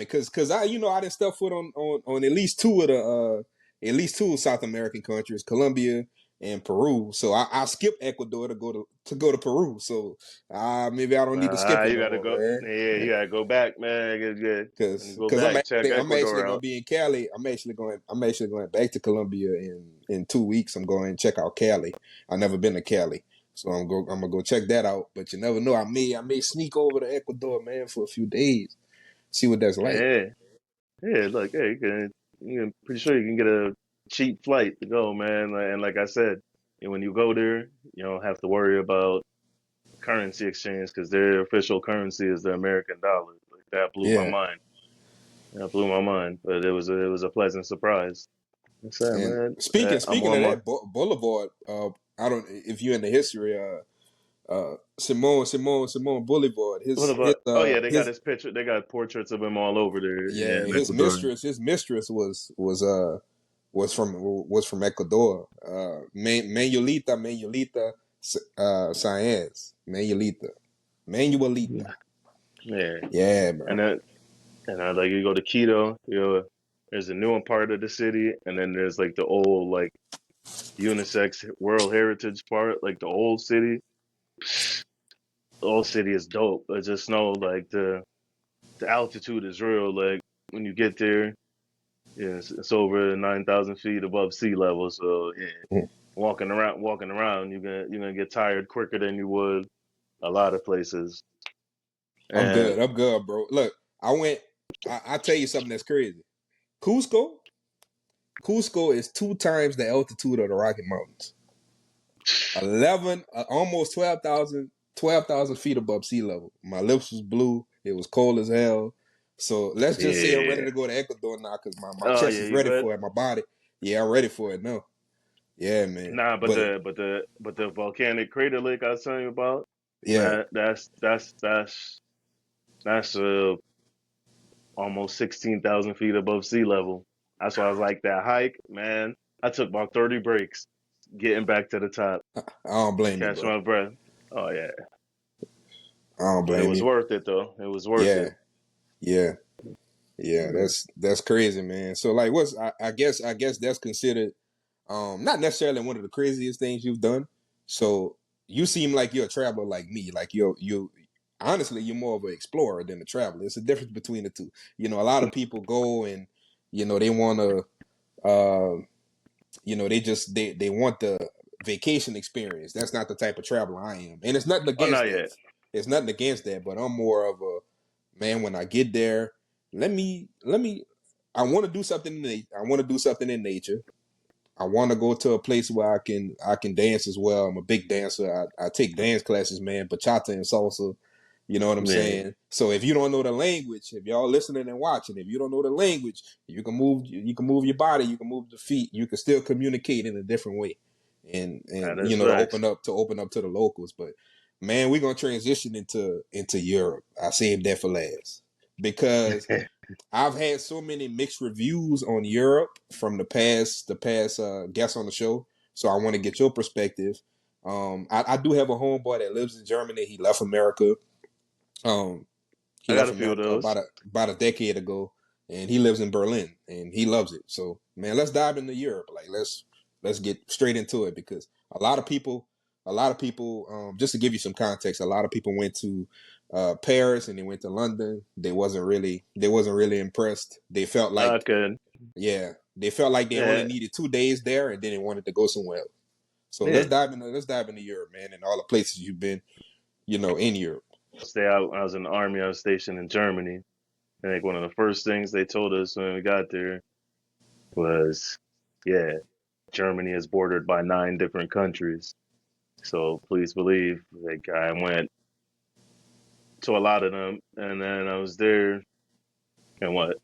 cause I, I didn't step foot on at least two of the at least two South American countries, Colombia and Peru. So I skipped Ecuador to go to Peru. So maybe I don't need to skip it you no gotta more, go. man. Yeah, you gotta go back, man. When you go Cause back, check I'm actually Ecuador gonna out. be in Cali. I'm actually going back to Colombia in 2 weeks. I'm going to check out Cali. I've never been to Cali, so I'm gonna go check that out. But you never know. I may sneak over to Ecuador, man, for a few days, see what that's like. Yeah, yeah. Look, hey, pretty sure you can get a cheap flight to go, man. And like I said, when you go there, you don't have to worry about currency exchange because their official currency is the American dollar. Like that blew my Yeah, mind. That blew my mind. But it was a pleasant surprise. I said, and man, I'm speaking on of my that Boulevard, I don't if you're in the history, Simon Boulevard, what about? Oh yeah, they got his picture. They got portraits of him all over there. Yeah, yeah, in Ecuador. his mistress was from Ecuador. Manuelita Manuelita. Yeah, Yeah, bro. and then like you go to Quito, there's a newer part of the city, and then there's like the old like unisex World Heritage part, like the old city. The old city is dope. I just know like the altitude is real. Like when you get there, yeah, it's over 9,000 feet above sea level. So yeah, walking around, you're gonna get tired quicker than you would a lot of places. I'm And good. I'm good, bro. Look, I went. I tell you something that's crazy. Cusco, Cusco is 2 times the altitude of the Rocky Mountains. 11, almost 12,000 feet above sea level. My lips was blue. It was cold as hell. So let's just say I'm ready yeah, to go to Ecuador now because my oh chest yeah, is you ready good? for it. My body, yeah, I'm ready for it now. Yeah, man. Nah, But but the volcanic crater lake I was telling you about, yeah, that's almost 16,000 feet above sea level. That's why I was like that hike, man. I took about 30 breaks getting back to the top I don't to blame you, catch bro. my breath. Oh yeah, I don't it blame was you. worth it though. It was worth Yeah, it. yeah, yeah. Yeah. That's crazy, man. So like, I guess that's considered not necessarily one of the craziest things you've done. So you seem like you're a traveler like me. Like you honestly you're more of an explorer than a traveler. It's a difference between the two. A lot of people go and they want to they want the vacation experience. That's not the type of traveler I am, and it's nothing Oh, against not that. yet. It's nothing against that, but I'm more of a man. When I get there, let me. I want to do something. I want to do something in nature. I want to go to a place where I can dance as well. I'm a big dancer. I take dance classes, man, bachata and salsa. You know what I'm Yeah, saying? So if you don't know the language, if y'all listening and watching, if you don't know the language, you can move your body, you can move the feet, you can still communicate in a different way. And that is to facts. open up to the locals. But man, we're gonna transition into Europe. I saved that for last. Because I've had so many mixed reviews on Europe from the past guests on the show. So I want to get your perspective. I do have a homeboy that lives in Germany. He left America. Um, he I got left a few of America those. about a decade ago, and he lives in Berlin, and he loves it. So man, let's dive into Europe. Like let's get straight into it because a lot of people, just to give you some context, a lot of people went to Paris and they went to London. They wasn't really impressed. They felt I like could. they felt like they only Yeah, needed 2 days there, and then they wanted to go somewhere else. So yeah. let's dive into Europe, man, and all the places you've been, in Europe. Stay out. I was in the army. I was stationed in Germany. I think one of the first things they told us when we got there was, yeah, Germany is bordered by 9 different countries. So please believe, like I went to a lot of them, and then I was there, and what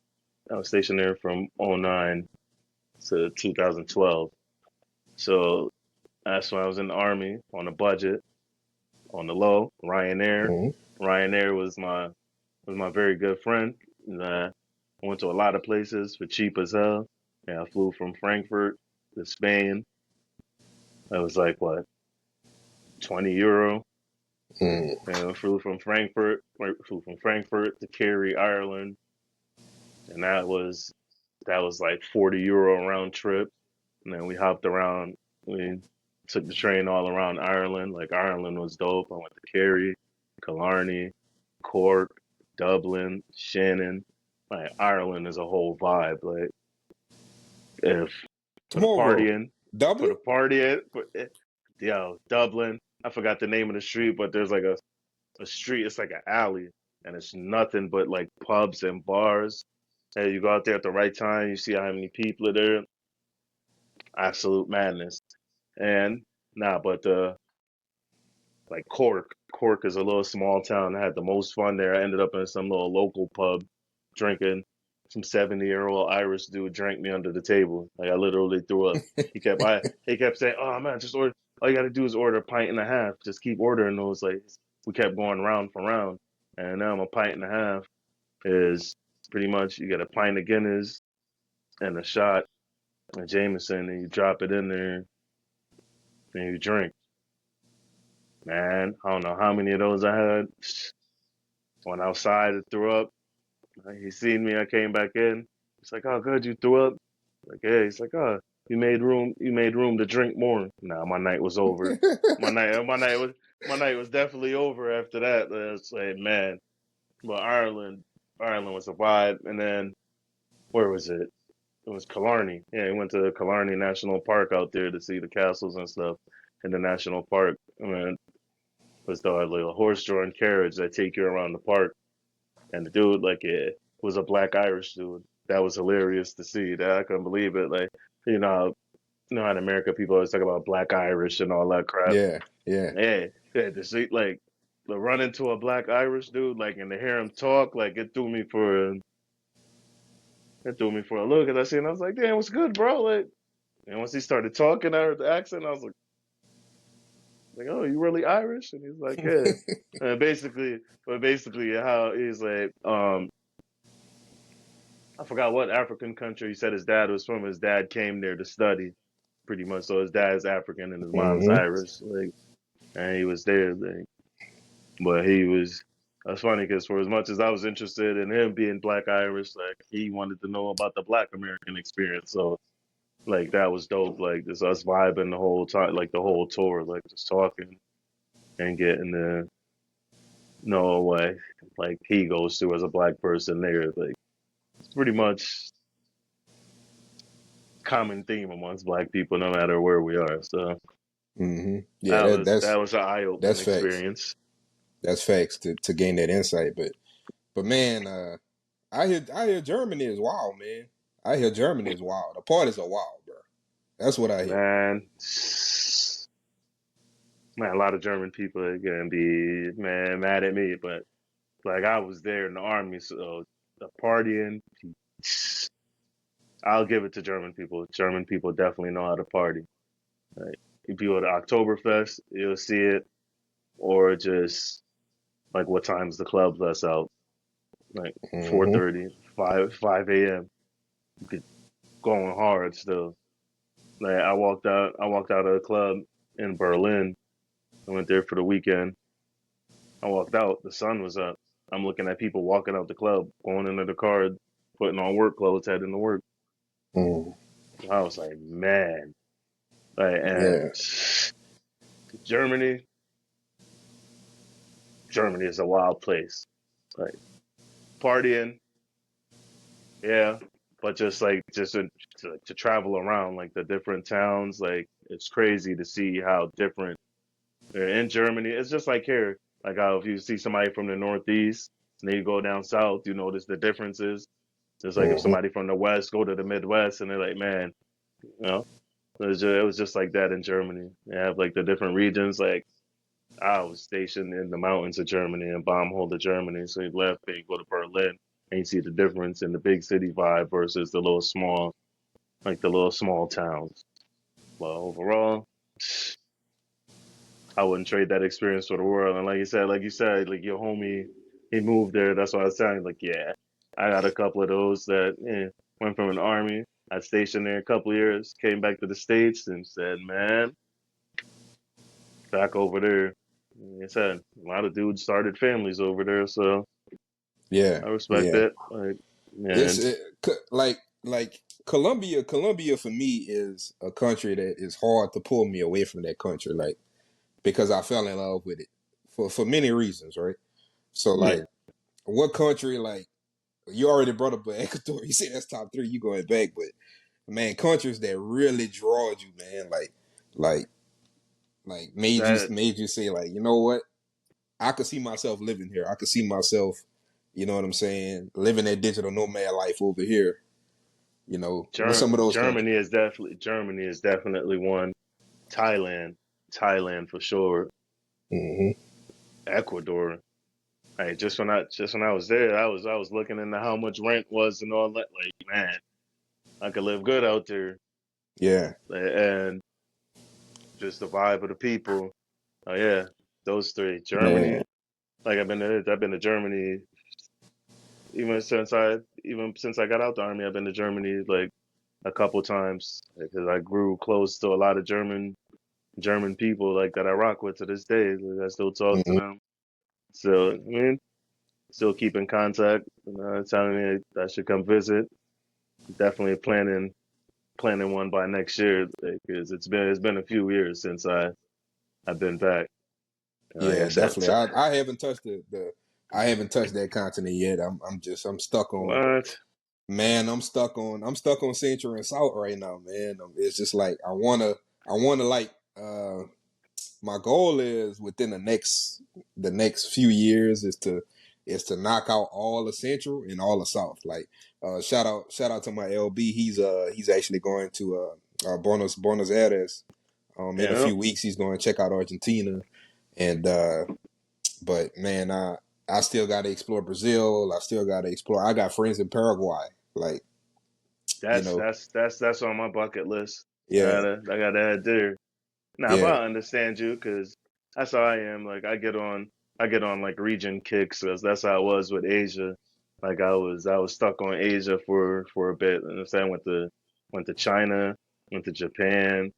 I was stationed there from '09 to 2012. So that's when I was in the army on a budget, on the low. Ryanair. Mm-hmm. Ryanair was my very good friend. And, I went to a lot of places for cheap as hell. Yeah, I flew from Frankfurt to Spain. That was like what, €20. Mm. And I flew from Frankfurt to Kerry, Ireland, and that was like €40 round trip. And then we hopped around. We took the train all around Ireland. Like Ireland was dope. I went to Kerry, Killarney, Cork, Dublin, Shannon. Like Ireland is a whole vibe. Like if for the Tomorrow, partying, for Dublin. the partying, yo, Dublin. I forgot the name of the street, but there's like a street. It's like an alley, and it's nothing but like pubs and bars. And you go out there at the right time, you see how many people are there. Absolute madness. And nah, but like Cork. Cork is a little small town. I had the most fun there. I ended up in some little local pub drinking. Some 70-year-old Irish dude drank me under the table. Like I literally threw up. He kept saying, "Oh man, just order. All you got to do is order a pint and a half. Just keep ordering those." Like we kept going round for round, and now a pint and a half is pretty much you get a pint of Guinness and a shot of Jameson, and you drop it in there and you drink. Man, I don't know how many of those I had. Went outside and threw up. He seen me. I came back in. He's like, "Oh, good, you threw up." Like, yeah. He's like, "Oh, you made room. You made room to drink more." Nah, my night was over. My night was definitely over after that. It's like, man, but Ireland was a vibe. And then where was it? It was Killarney. Yeah, we went to Killarney National Park out there to see the castles and stuff in the national park. I mean, it was the like, horse-drawn carriage that take you around the park. And the dude, like, it was a black Irish dude. That was hilarious to see. That I couldn't believe it. Like, you know how in America people always talk about black Irish and all that crap. Yeah, yeah. Yeah, yeah. To see like to run into a black Irish dude, like, and to hear him talk, like, it threw me for a look. And I seen, I was like, damn, what's good, bro? Like, and once he started talking, I heard the accent. I was like, oh, you really Irish? And he's like, yeah. And basically, how he's like, I forgot what African country he said his dad was from. His dad came there to study, pretty much. So his dad's African and his mom's Mm-hmm. Irish. Like, and he was there. Like, but he was. That's funny because for as much as I was interested in him being Black Irish, like he wanted to know about the Black American experience. So like that was dope. Like just us vibing the whole time, like the whole tour, like just talking and getting to know what like he goes through as a Black person there. Like it's pretty much common theme amongst Black people, no matter where we are. So Mm-hmm. Yeah, that, that that's was an eye that's opening facts. experience. That's facts to gain that insight. But man, I hear Germany is wild, man. I hear Germany is wild. The parties are wild, bro. That's what I hear. Man, man, a lot of German people are gonna be mad at me, but like I was there in the army, so the partying, I'll give it to German people. German people definitely know how to party. Like if you go to Oktoberfest, you'll see it, or just like what time's the club lets out, like Mm-hmm. 4:30, 5 a.m. You could going hard still. Like I walked out of a club in Berlin. I went there for the weekend. I walked out, the sun was up. I'm looking at people walking out the club, going into the car, putting on work clothes, heading to work. Mm. I was like, man, like, and Yeah. Germany, Germany is a wild place. Like partying, yeah, but just like to travel around like the different towns, like it's crazy to see how different in Germany. It's just like here, like how if you see somebody from the Northeast and then you go down south, you notice the differences. Just like if Mm-hmm. somebody from the West go to the Midwest and they're like, man, you know. It was just like that in Germany. They have like the different regions. Like I was stationed in the mountains of Germany and Baumholder, Germany. So you left and you go to Berlin and you see the difference in the big city vibe versus the little small towns. Well, overall, I wouldn't trade that experience for the world. And like you said, like your homie, he moved there. That's why I was telling you, like, yeah, I got a couple of those that went from an army. I stationed there a couple of years, came back to the States and said, man, back over there. Like I said, a lot of dudes started families over there, so Yeah, I respect yeah. it. Like, It's man, like Colombia. Colombia for me is a country that is hard to pull me away from that country, like because I fell in love with it for many reasons, right? So yeah, like, what country like you already brought up Ecuador? You say that's top three. You going back, but man, countries that really drawed you, man, like that made you say like, you know what? I could see myself living here. I could see myself, you know what I'm saying, living that digital nomad life over here. You know, what's some of those countries? Germany is definitely one. Thailand, Thailand for sure. Mm-hmm. Ecuador. Hey, just when I was there, I was looking into how much rent was and all that. Like, man, I could live good out there, Yeah. and just the vibe of the people. Oh yeah, those three. Man. Germany. Like I've been to Germany even since I got out the army. I've been to Germany like a couple times because I grew close to a lot of German people like that I rock with to this day. Like, I still talk to Mm-hmm. them. So I mean, still keep in contact. Telling me I should come visit. Definitely planning one by next year because it's been a few years since I've been back. Like I Yeah, said, definitely. I haven't touched the I haven't touched that continent yet. I'm stuck on what? man. I'm stuck on Central and South right now, man. It's just like I wanna like my goal is within the next few years is to knock out all the Central and all the South. Like shout out to my LB. He's actually going to Buenos Aires. In a Yeah, few weeks he's going to check out Argentina, and but man, I still got to explore Brazil. I still got to explore. I got friends in Paraguay. Like you know, that's on my bucket list. yeah, I gotta add there. Nah, but yeah, I understand you because that's how I am. Like I get on like region kicks. 'Cause that's how I was with Asia. Like I was stuck on Asia for a bit. And I went to China, went to Japan,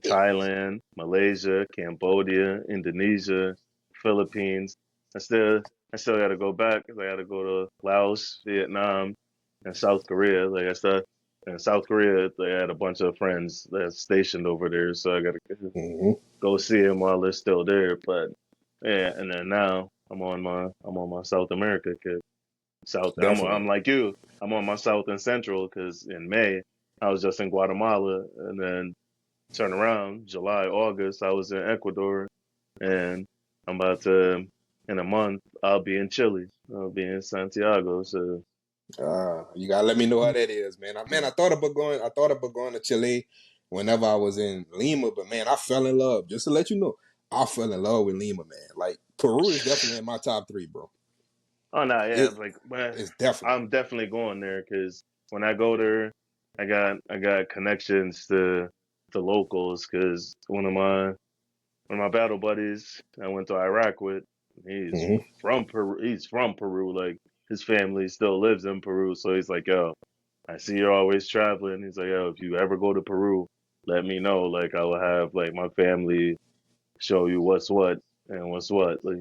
Thailand, Malaysia, Cambodia, Indonesia, Philippines. I still I still got to go back 'cause I got to go to Laos, Vietnam, and South Korea. Like I said, in South Korea, they had a bunch of friends that's stationed over there, so I got to hmm go see them while they're still there. But yeah, and then now I'm on my South America kick. definitely. I'm like you. I'm on my South and Central because in May I was just in Guatemala, and then turn around July, August, I was in Ecuador, and I'm about to in a month I'll be in Chile. I'll be in Santiago. So You gotta let me know how that is, man. I thought about going. I thought about going to Chile whenever I was in Lima, but man, I fell in love. Just to let you know, I fell in love with Lima, man. Like Peru is definitely in my top three, bro. oh no, yeah, It like man, it's definitely. I'm definitely going there because when I go there, I got connections to locals because one of my battle buddies I went to Iraq with, he's hmm from Peru. He's from Peru. Like his family still lives in Peru, so he's like, yo, I see you're always traveling. He's like, yo, if you ever go to Peru, let me know. Like I will have like my family show you what's what and what's what. Like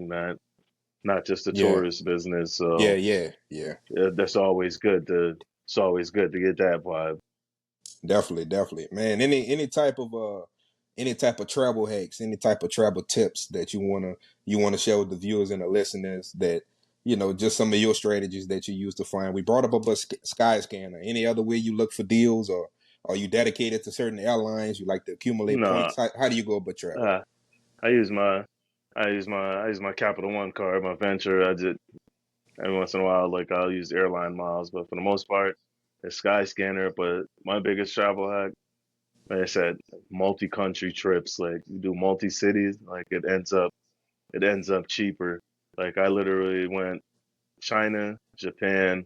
not just the Yeah, tourist business. yeah, So yeah, yeah. that's always good to it's always good to get that vibe. Definitely, definitely, man. Any type of travel hacks, any type of travel tips that you wanna share with the viewers and the listeners that just some of your strategies that you use to find. We brought up a sky scanner. Any other way you look for deals, or are you dedicated to certain airlines? You like to accumulate No, points? How do you go about traveling? uh, I use I use my Capital One card, my Venture. I just every once in a while, like I'll use airline miles, but for the most part, it's Skyscanner. But my biggest travel hack like I said, multi-country trips. Like you do multi-cities, like it ends up cheaper. Like I literally went China, Japan,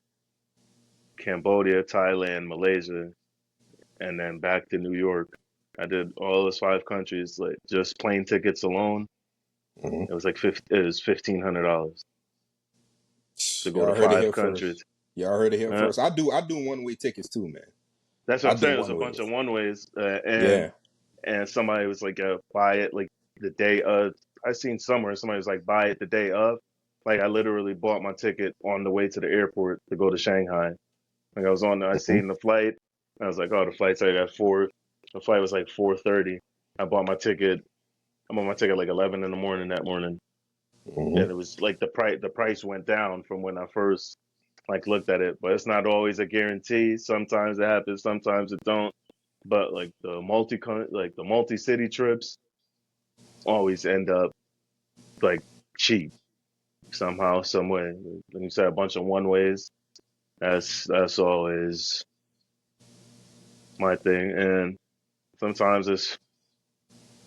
Cambodia, Thailand, Malaysia, and then back to New York. I did all those 5 countries, like just plane tickets alone. Hmm. It was like it was $1,500 to go to Y'all heard it five here first. countries. Y'all heard it here Uh, first. I do one way tickets too, man. that's what I I'm do saying. It was one a bunch of ways. one ways, Yeah. and somebody was like, buy it like the day of. I seen somewhere somebody was like, buy it the day of. Like I literally bought my ticket on the way to the airport to go to Shanghai. Like I was on, I Hmm. seen the flight. I was like, oh, the flight's like at 4. The flight was like 4:30. I bought my ticket. I bought my ticket like 11 in the morning that morning, Hmm. and it was like the price went down from when I first like looked at it. But it's not always a guarantee. Sometimes it happens, sometimes it don't. But like the multi city trips always end up like cheap somehow, some way. When you say a bunch of one ways, that's always my thing. And sometimes it's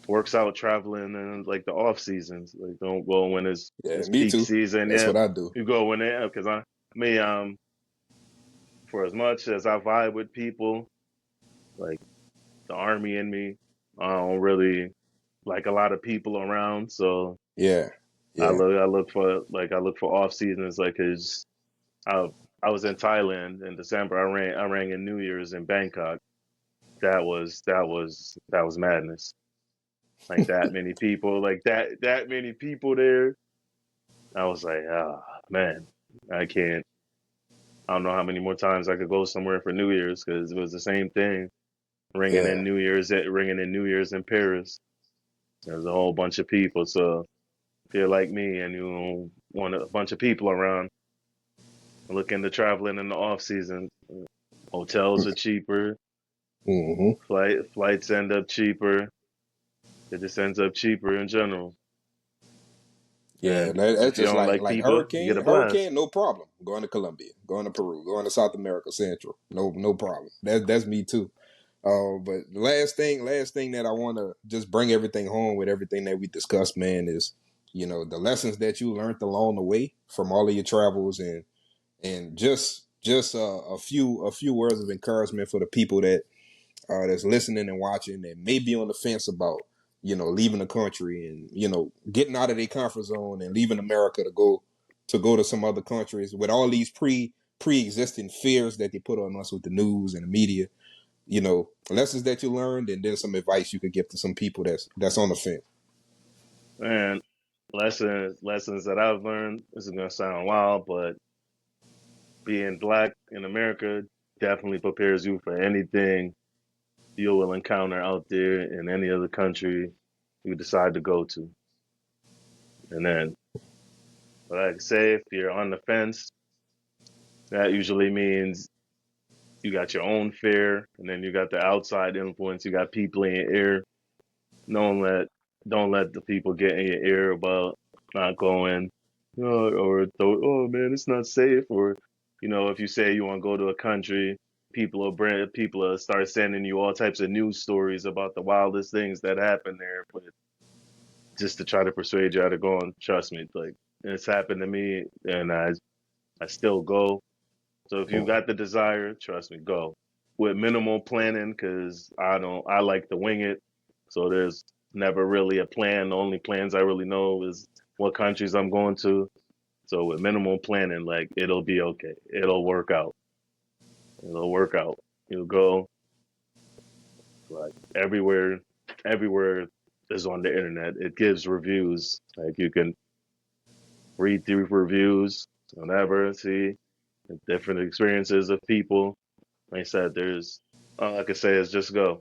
works out traveling in like the off seasons. Like don't go when Yeah, it's me peak too. season. That's Yeah, what I do. you go when they because me for as much as I vibe with people, like the army in me, I don't really like a lot of people around. So Yeah. I Yeah. look I look for like I look for off seasons like 'cause I I was in Thailand in December. I rang in New Year's in Bangkok. That was madness. Like that many people, like that many people there. I was like, ah, man, I can't. I don't know how many more times I could go somewhere for New Year's because it was the same thing. Yeah. Ringing in New Year's in Paris. There's a whole bunch of people. So if you're like me and you want a bunch of people around, look into traveling in the off season. Hotels are cheaper. Hmm. Flights end up cheaper. It just ends up cheaper in general. Yeah, And that's if you just don't like like people, you get a blast. hurricane, no problem. Going to Colombia, going to Peru, going to South America Central, no problem. That's me too. But the last thing that I want to just bring everything home with everything that we discussed, man, is the lessons that you learned along the way from all of your travels, and just a few words of encouragement for the people that's listening and watching and may be on the fence about leaving the country and getting out of their comfort zone and leaving America to go to some other countries with all these pre-existing fears that they put on us with the news and the media. Lessons that you learned, and then some advice you could give to some people that's on the fence. And lessons that I've learned. This is gonna sound wild, but being black in America definitely prepares you for anything you will encounter out there in any other country you decide to go to. And then, what I can say, if you're on the fence, that usually means you got your own fear, and then you got the outside influence. You got people in your ear. Don't let don't let the people get in your ear about not going, oh man, it's not safe. Or if you say you want to go to a country, people will start sending you all types of news stories about the wildest things that happen there, but just to try to persuade you how to go. And trust me, like it's happened to me, and I still go. So if you got the desire, trust me, go with minimal planning because I don't. I like to wing it. So there's never really a plan. The only plans I really know is what countries I'm going to. So with minimal planning, like it'll be okay. It'll work out. It'll work out. You'll go like everywhere is on the internet. It gives reviews. Like you can read through reviews, whatever, see different experiences of people. Like I said, there's all I can say is just go.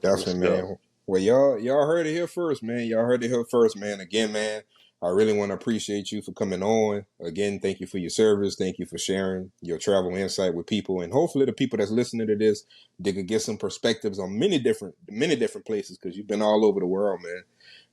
Definitely, Just go. man. Well, y'all heard it here first, man. Y'all heard it here first, man. Again, man, I really want to appreciate you for coming on. Again, thank you for your service. Thank you for sharing your travel insight with people, and hopefully, the people that's listening to this, they could get some perspectives on many different places because you've been all over the world, man.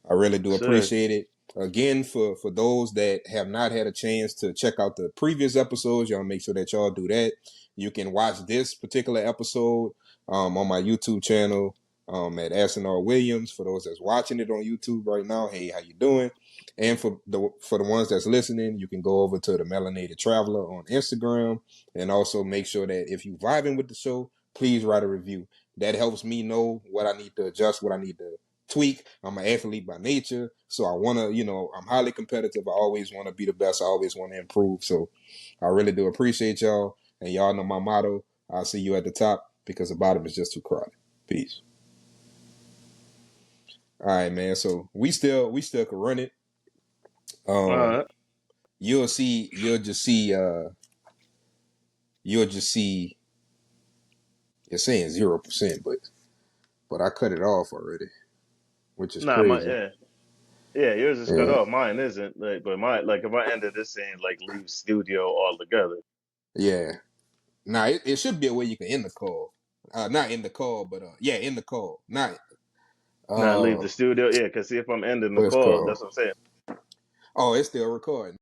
I really do Sir. appreciate it. Again, for those that have not had a chance to check out the previous episodes, y'all make sure that y'all do that. You can watch this particular episode on my YouTube channel at SNR Williams. For those that's watching it on YouTube right now, hey, how you doing? And for the ones that's listening, you can go over to the Melanated Traveler on Instagram, and also make sure that if you vibing with the show, please write a review. That helps me know what I need to adjust, what I need to tweak. I'm an athlete by nature, so I want to, I'm highly competitive. I always want to be the best. I always want to improve. So I really do appreciate y'all, and y'all know my motto. I'll see you at the top because the bottom is just too crowded. Peace. All right, man. So we still could run it. All right. You'll just see it's saying 0%, but I cut it off already, which is Nah, crazy. yeah, yours is cut Yeah. off. Mine isn't. Like, but like if I ended this saying like leave studio altogether. Yeah. Now it should be a way you can end the call. Not end the call, but yeah, end the call. Not Not leave the studio. Yeah, because see if I'm ending the what's call, called. that's what I'm saying. Oh, it's still recording.